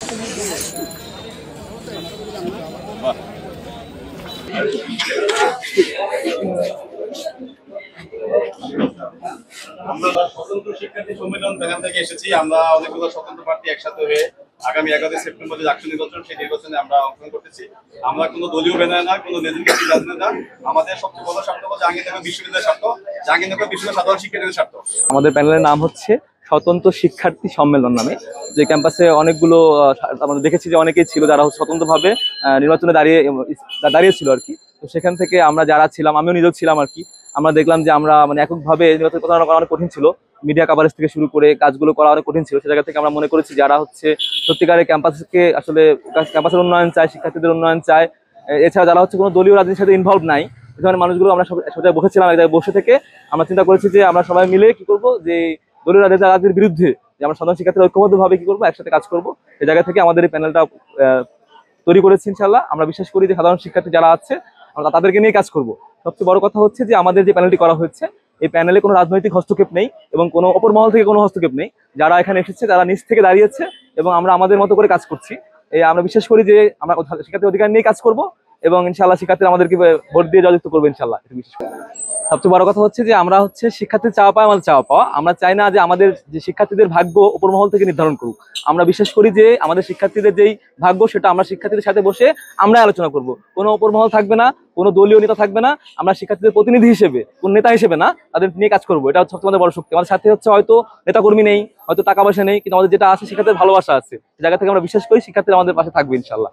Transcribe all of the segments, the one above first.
আমরা স্বতন্ত্র শিক্ষার্থী সম্মেলন প্যানেল থেকে এসেছি। আমরা অনেকগুলো স্বতন্ত্র প্রার্থী একসাথে হয়ে আগামী 11 সেপ্টেম্বর যে ডাকসু নির্বাচন, সেই নির্বাচনে আমরা অংশগ্রহণ করতেছি। আমরা কোনো দলীয় ব্যানার না, কোনো নেতৃত্বের রাজনীতি না। আমাদের সবচেয়ে বড় স্বার্থ হচ্ছে জাহাঙ্গীরনগর বিশ্ববিদ্যালয়ের স্বার্থ, জাহাঙ্গীরনগর বিশ্ববিদ্যালয়ের সাধারণ শিক্ষার্থীদের স্বার্থ। আমাদের প্যানেলের নাম হচ্ছে স্বতন্ত্র শিক্ষার্থী সম্মেলন নামে। যে ক্যাম্পাসে অনেকগুলো আমরা দেখেছি যে অনেকেই ছিল যারা স্বতন্ত্রভাবে নির্বাচনে দাঁড়িয়েছিল আর কি। তো সেখান থেকে আমরা যারা ছিলাম, আমিও নিজেও ছিলাম আর কি, আমরা দেখলাম যে আমরা মানে এককভাবে নির্বাচন করা অনেক কঠিন ছিল। মিডিয়া কাভারেজ থেকে শুরু করে কাজগুলো করা অনেক কঠিন ছিল। সে জায়গা থেকে আমরা মনে করেছি যারা হচ্ছে সত্যিকারের ক্যাম্পাসকে আসলে ক্যাম্পাসের উন্নয়ন চায়, শিক্ষার্থীদের উন্নয়ন চায়, এছাড়া যারা হচ্ছে কোনো দলীয় রাজনীতির সাথে ইনভলভ নাই, এই ধরনের মানুষগুলো আমরা সব জায়গায় বসেছিলাম। এক জায়গায় বসে থেকে আমরা চিন্তা করেছি যে আমরা সবাই মিলে কি করবো, যে দলীয় রাজনীতির বিরুদ্ধে যে আমরা সাধারণ শিক্ষার্থীরা ঐক্যবদ্ধভাবে কি করবো, একসাথে কাজ করবো। এই জায়গা থেকে আমাদের এই প্যানেলটা তৈরি করেছি। ইনশাল্লাহ আমরা বিশ্বাস করি যে সাধারণ শিক্ষার্থী যারা আছে আমরা তাদেরকে নিয়ে কাজ করব। সবচেয়ে বড় কথা হচ্ছে যে আমাদের যে প্যানেলটি করা হয়েছে, এই প্যানেলে কোনো রাজনৈতিক হস্তক্ষেপ নেই এবং কোনো অপর মহল থেকে কোনো হস্তক্ষেপ নেই। যারা এখানে এসেছে তারা নিজ থেকে দাঁড়িয়েছে এবং আমরা আমাদের মতো করে কাজ করছি। আমরা বিশ্বাস করি যে আমরা শিক্ষার্থীর অধিকার নিয়ে কাজ করব এবং ইনশাআল্লাহ শিক্ষার্থীরা আমাদেরকে ভোট দিয়ে জয়যুক্ত করবে ইনশাআল্লাহ। এটা বিশ্বাস করি। সবচেয়ে বড় কথা হচ্ছে যে আমরা হচ্ছে শিক্ষার্থীর চাওয়া পাওয়া আমাদের চাওয়া পাওয়া। আমরা চাই না যে আমাদের যে শিক্ষার্থীদের ভাগ্য উপর মহল থেকে নির্ধারণ করুক। আমরা বিশ্বাস করি যে আমাদের শিক্ষার্থীদের যেই ভাগ্য সেটা আমরা শিক্ষার্থীদের সাথে বসে আমরা আলোচনা করব। কোনো উপর মহল থাকবে না, কোনো দলীয় নেতা থাকবে না। আমরা শিক্ষার্থীদের প্রতিনিধি হিসেবে, কোন নেতা হিসেবে না, তাদের নিয়ে কাজ করবো। এটা হচ্ছে সবচেয়ে আমাদের বড় শক্তি। আমাদের সাথে হচ্ছে হয়তো নেতা কর্মী নেই, হয়তো টাকা পয়সা নেই, কিন্তু আমাদের যেটা আছে শিক্ষার্থীদের ভালোবাসা আছে। এই জায়গা থেকে আমরা বিশ্বাস করি শিক্ষার্থীরা আমাদের পাশে থাকবে ইনশাআল্লাহ।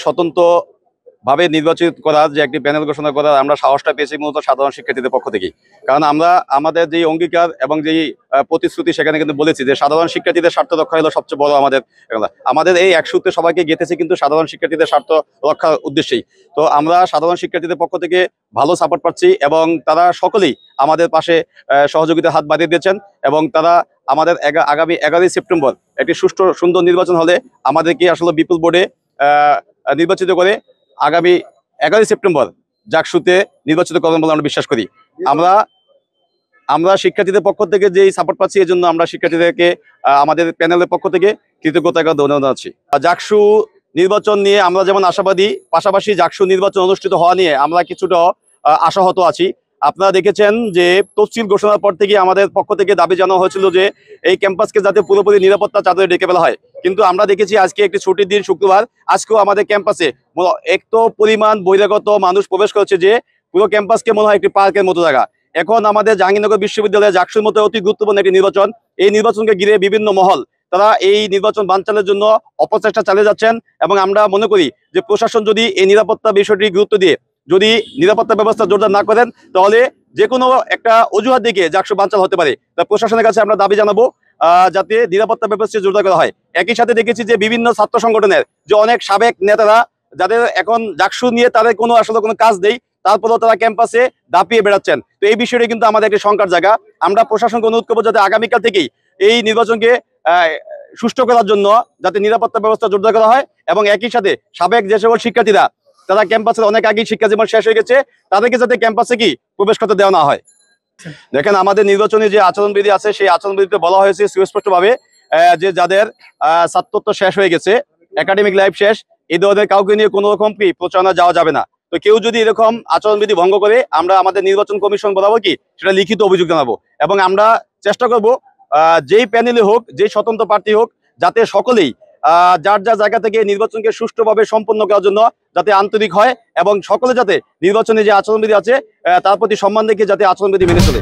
স্বতন্ত্রভাবে নির্বাচিত করার যে একটি প্যানেল ঘোষণা করার আমরা সাহসটা পেয়েছি মূলত সাধারণ শিক্ষার্থীদের পক্ষ থেকেই। কারণ আমরা আমাদের যে অঙ্গীকার এবং যেই প্রতিশ্রুতি সেখানে কিন্তু বলেছি যে সাধারণ শিক্ষার্থীদের স্বার্থ রক্ষা হলো সবচেয়ে বড় আমাদের এই এক সূত্রে সবাইকে গেঁথেছি কিন্তু সাধারণ শিক্ষার্থীদের স্বার্থ রক্ষার উদ্দেশ্যেই। তো আমরা সাধারণ শিক্ষার্থীদের পক্ষ থেকে ভালো সাপোর্ট পাচ্ছি এবং তারা সকলেই আমাদের পাশে সহযোগিতার হাত বাড়িয়ে দিয়েছেন এবং তারা আমাদের আগামী 11 সেপ্টেম্বর একটি সুষ্ঠু সুন্দর নির্বাচন হলে আমাদেরকে আসলে বিপুল ভোটে নির্বাচিত করে আগামী 11 সেপ্টেম্বর জাকসুতে নির্বাচিত করবেন বলে আমরা বিশ্বাস করি। আমরা শিক্ষার্থীদের পক্ষ থেকে যেই সাপোর্ট পাচ্ছি এই জন্য আমরা শিক্ষার্থীদেরকে আমাদের প্যানেলের পক্ষ থেকে কৃতজ্ঞতা ধন্যবাদ জানাচ্ছি। জাকসু নির্বাচন নিয়ে আমরা যেমন আশাবাদী, পাশাপাশি জাকসু নির্বাচন অনুষ্ঠিত হওয়া নিয়ে আমরা কিছুটা আশাহত আছি। আপনারা দেখেছেন যে তফসিল ঘোষণার পর থেকে আমাদের পক্ষ থেকে দাবি জানানো হয়েছিল যে এই ক্যাম্পাসকে যাতে পুরোপুরি নিরাপত্তা চাদরে ডেকে ফেলা হয়, কিন্তু আমরা দেখেছি আজকে একটি ছুটির দিন শুক্রবার, আজকেও আমাদের ক্যাম্পাসে এত পরিমাণ বহিরাগত মানুষ প্রবেশ করেছে যে পুরো ক্যাম্পাসকে মনে হয় একটি পার্কের মতো জায়গা। এখন আমাদের জাহাঙ্গীরনগর বিশ্ববিদ্যালয়ে জাকসুর মতো অতি গুরুত্বপূর্ণ একটি নির্বাচন, এই নির্বাচনকে ঘিরে বিভিন্ন মহল তারা এই নির্বাচন বানচালের জন্য অপচেষ্টা চালিয়ে যাচ্ছেন এবং আমরা মনে করি যে প্রশাসন যদি এই নিরাপত্তা বিষয়টি গুরুত্ব দিয়ে যদি নিরাপত্তা ব্যবস্থা জোরদার না করেন তাহলে যে কোনো একটা অজুহাত দিকে জাকসু বানচাল হতে পারে। তা প্রশাসনের কাছে আমরা দাবি জানাবো যাতে নিরাপত্তা ব্যবস্থা জোরদার করা হয়। একই সাথে দেখেছি যে বিভিন্ন ছাত্র সংগঠনের যে অনেক সাবেক নেতারা যাদের এখন জাকসু নিয়ে তাদের কোনো আসলে কোনো কাজ নেই, তারপরেও তারা ক্যাম্পাসে দাপিয়ে বেড়াচ্ছেন। তো এই বিষয়টি কিন্তু আমাদের একটি শঙ্কার জায়গা। আমরা প্রশাসনকে অনুরোধ করবো যাতে আগামীকাল থেকেই এই নির্বাচনকে সুষ্ঠু করার জন্য যাতে নিরাপত্তা ব্যবস্থা জোরদার করা হয় এবং একই সাথে সাবেক যে সকল শিক্ষার্থীরা তারা ক্যাম্পাসের অনেক আগেই শিক্ষা জীবন শেষ হয়ে গেছে তাদেরকে যাতে ক্যাম্পাসে কি প্রবেশ করতে দেওয়া না হয়। দেখেন আমাদের নির্বাচনী যে আচরণবিধি আছে সেই আচরণবিধিতে বলা হয়েছে সুস্পষ্টভাবে যে যাদের ছাত্রত্ব শেষ হয়ে গেছে, একাডেমিক লাইফ শেষ, এই ধরনের কাউকে নিয়ে কোনো রকম কি প্রচারণা যাওয়া যাবে না। তো কেউ যদি এরকম আচরণবিধি ভঙ্গ করে আমরা আমাদের নির্বাচন কমিশন বরাবর কি সেটা লিখিত অভিযোগ জানাবো এবং আমরা চেষ্টা করব যেই প্যানেলে হোক, যেই স্বতন্ত্র প্রার্থী হোক, যাতে সকলেই যার যার জায়গা থেকে নির্বাচনকে সুষ্ঠুভাবে সম্পন্ন করার জন্য যাতে আন্তরিক হয় এবং সকলে যাতে নির্বাচনে যে আচরণবিধি আছে তার প্রতি সম্মান রেখে যাতে আচরণবিধি মেনে চলে।